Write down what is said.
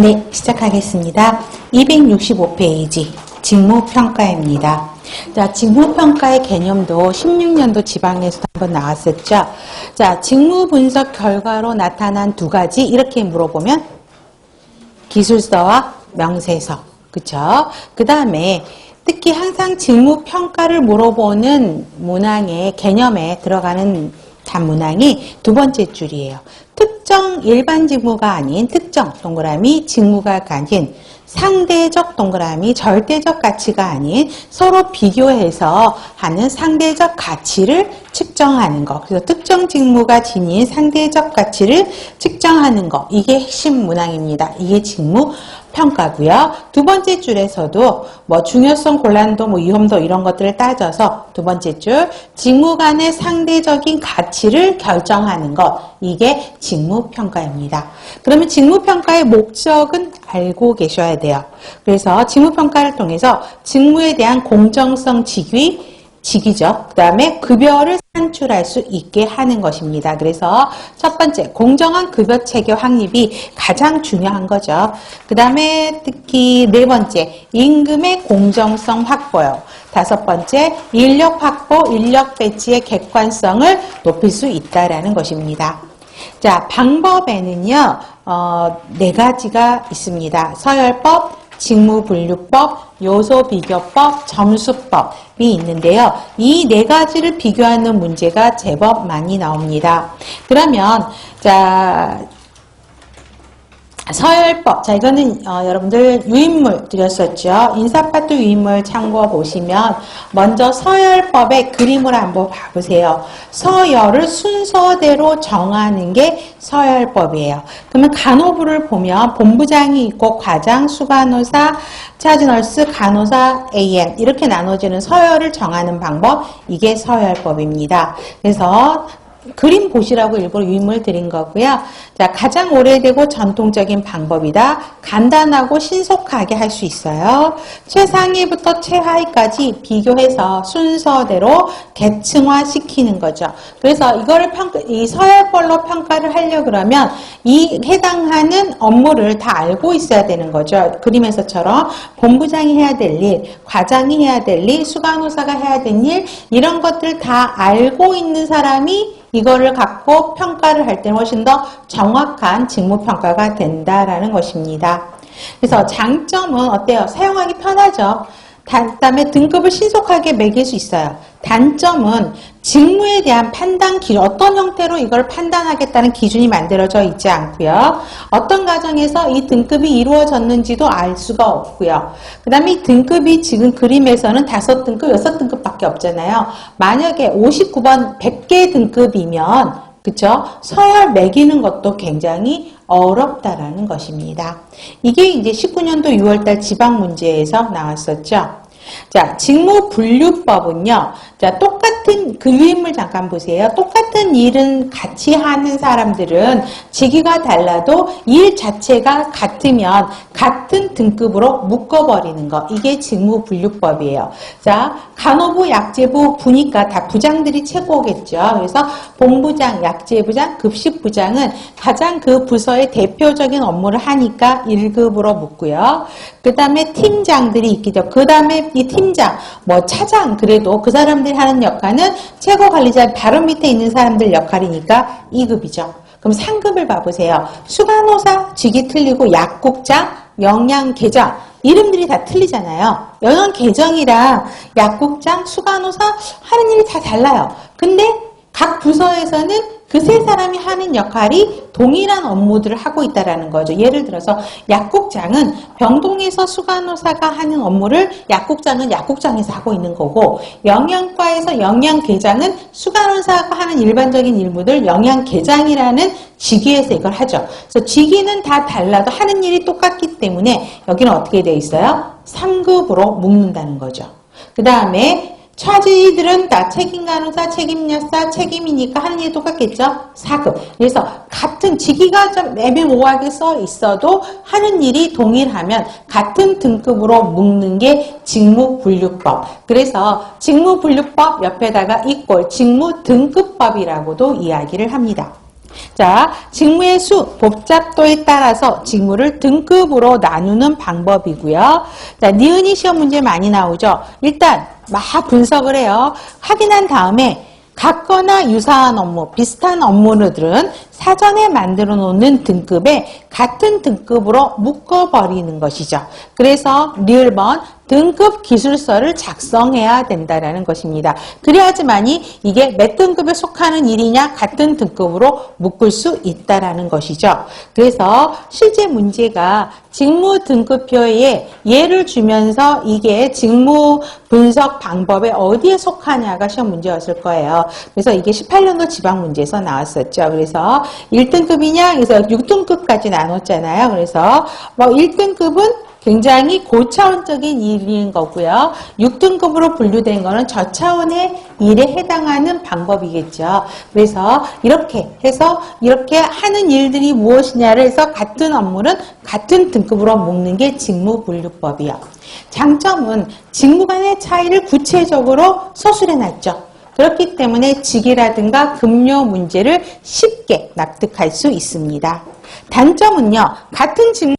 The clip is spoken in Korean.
네, 시작하겠습니다. 265페이지 직무평가입니다. 자, 직무평가의 개념도 16년도 지방에서도 한번 나왔었죠. 자, 직무분석 결과로 나타난 두 가지 이렇게 물어보면 기술서와 명세서, 그쵸? 그 다음에 특히 항상 직무평가를 물어보는 문항의 개념에 들어가는 단문항이 두 번째 줄이에요. 특정 일반 직무가 아닌 특정 동그라미 직무가 가진 상대적 동그라미 절대적 가치가 아닌 서로 비교해서 하는 상대적 가치를 측정하는 것. 그래서 특정 직무가 지닌 상대적 가치를 측정하는 것. 이게 핵심 문항입니다. 이게 직무 평가고요. 두 번째 줄에서도 뭐 중요성, 곤란도, 뭐 위험도 이런 것들을 따져서 두 번째 줄 직무 간의 상대적인 가치를 결정하는 것. 이게 직무 평가입니다. 그러면 직무 평가의 목적은 알고 계셔야 돼요. 그래서 직무 평가를 통해서 직무에 대한 공정성 직위죠. 그 다음에 급여를 산출할 수 있게 하는 것입니다. 그래서 첫 번째, 공정한 급여 체계 확립이 가장 중요한 거죠. 그 다음에 특히 네 번째, 임금의 공정성 확보요. 다섯 번째, 인력 확보, 인력 배치의 객관성을 높일 수 있다라는 것입니다. 자, 방법에는요, 네 가지가 있습니다. 서열법, 직무분류법, 요소비교법, 점수법이 있는데요. 이 네 가지를 비교하는 문제가 제법 많이 나옵니다. 그러면 자 서열법, 자 이거는 여러분들 유인물 드렸었죠. 인사파트 유인물 참고 보시면 먼저 서열법의 그림을 한번 봐보세요. 서열을 순서대로 정하는 게 서열법이에요. 그러면 간호부를 보면 본부장이 있고 과장, 수간호사, 차주널스, 간호사, AM 이렇게 나눠지는 서열을 정하는 방법, 이게 서열법입니다. 그래서 그림 보시라고 일부러 유인물 드린 거고요. 자, 가장 오래되고 전통적인 방법이다. 간단하고 신속하게 할 수 있어요. 최상위부터 최하위까지 비교해서 순서대로 계층화 시키는 거죠. 그래서 이거를 이 서열별로 평가를 하려고 그러면 이 해당하는 업무를 다 알고 있어야 되는 거죠. 그림에서처럼 본부장이 해야 될 일, 과장이 해야 될 일, 수간호사가 해야 될 일, 이런 것들 다 알고 있는 사람이 이거를 갖고 평가를 할 때는 훨씬 더 정확한 직무평가가 된다라는 것입니다. 그래서 장점은 어때요? 사용하기 편하죠. 그다음에 등급을 신속하게 매길 수 있어요. 단점은 직무에 대한 판단 기준, 어떤 형태로 이걸 판단하겠다는 기준이 만들어져 있지 않고요. 어떤 과정에서 이 등급이 이루어졌는지도 알 수가 없고요. 그 다음에 이 등급이 지금 그림에서는 5등급, 6등급밖에 없잖아요. 만약에 59번 100개 등급이면 그쵸? 서열 매기는 것도 굉장히 어렵다라는 것입니다. 이게 이제 19년도 6월달 지방문제에서 나왔었죠. 자, 직무분류법은요. 자, 똑같은 그 유인물 잠깐 보세요. 똑같은 일은 같이 하는 사람들은 직위가 달라도 일 자체가 같으면 같은 등급으로 묶어버리는 거. 이게 직무분류법이에요. 자, 간호부, 약제부, 부니까 다 부장들이 최고겠죠. 그래서 본부장, 약제부장, 급식부장은 가장 그 부서의 대표적인 업무를 하니까 1급으로 묶고요. 그 다음에 팀장들이 있겠죠. 그 다음에 이 팀장, 뭐 차장, 그래도 그 사람들이 하는 역할은 최고 관리자 바로 밑에 있는 사람들 역할이니까 2급이죠. 그럼 3급을 봐보세요. 수간호사 직이 틀리고 약국장, 영양계장 이름들이 다 틀리잖아요. 영양계정이랑 약국장, 수간호사 하는 일이 다 달라요. 근데 각 부서에서는 그 세 사람이 하는 역할이 동일한 업무들을 하고 있다는 거죠. 예를 들어서 약국장은 병동에서 수간호사가 하는 업무를 약국장은 약국장에서 하고 있는 거고, 영양과에서 영양계장은 수간호사가 하는 일반적인 일무들 영양계장이라는 직위에서 이걸 하죠. 그래서 직위는 다 달라도 하는 일이 똑같기 때문에 여기는 어떻게 되어 있어요? 3급으로 묶는다는 거죠. 그 다음에 차지들은 다 책임간호사, 책임여사, 책임이니까 하는 일이 똑같겠죠? 4급. 그래서 같은 직위가 좀 애매모호하게 써 있어도 하는 일이 동일하면 같은 등급으로 묶는 게 직무분류법. 그래서 직무분류법 옆에다가 직무등급법이라고도 이야기를 합니다. 자, 직무의 수, 복잡도에 따라서 직무를 등급으로 나누는 방법이고요. 자, 니은이 시험 문제 많이 나오죠. 일단 막 분석을 해요. 확인한 다음에 같거나 유사한 업무, 비슷한 업무들은 사전에 만들어 놓는 등급에 같은 등급으로 묶어버리는 것이죠. 그래서 리을번 등급 기술서를 작성해야 된다는 것입니다. 그래야지만이 이게 몇 등급에 속하는 일이냐 같은 등급으로 묶을 수 있다는 것이죠. 그래서 실제 문제가 직무 등급표에 예를 주면서 이게 직무 분석 방법에 어디에 속하냐가 시험 문제였을 거예요. 그래서 이게 18년도 지방 문제에서 나왔었죠. 그래서 1등급이냐, 그래서 6등급까지 나눴잖아요. 그래서 뭐 1등급은 굉장히 고차원적인 일인 거고요. 6등급으로 분류된 거는 저차원의 일에 해당하는 방법이겠죠. 그래서 이렇게 해서 이렇게 하는 일들이 무엇이냐를 해서 같은 업무는 같은 등급으로 묶는 게 직무분류법이요. 장점은 직무 간의 차이를 구체적으로 서술해 놨죠. 그렇기 때문에 직위라든가 급료 문제를 쉽게 납득할 수 있습니다. 단점은요, 같은 직무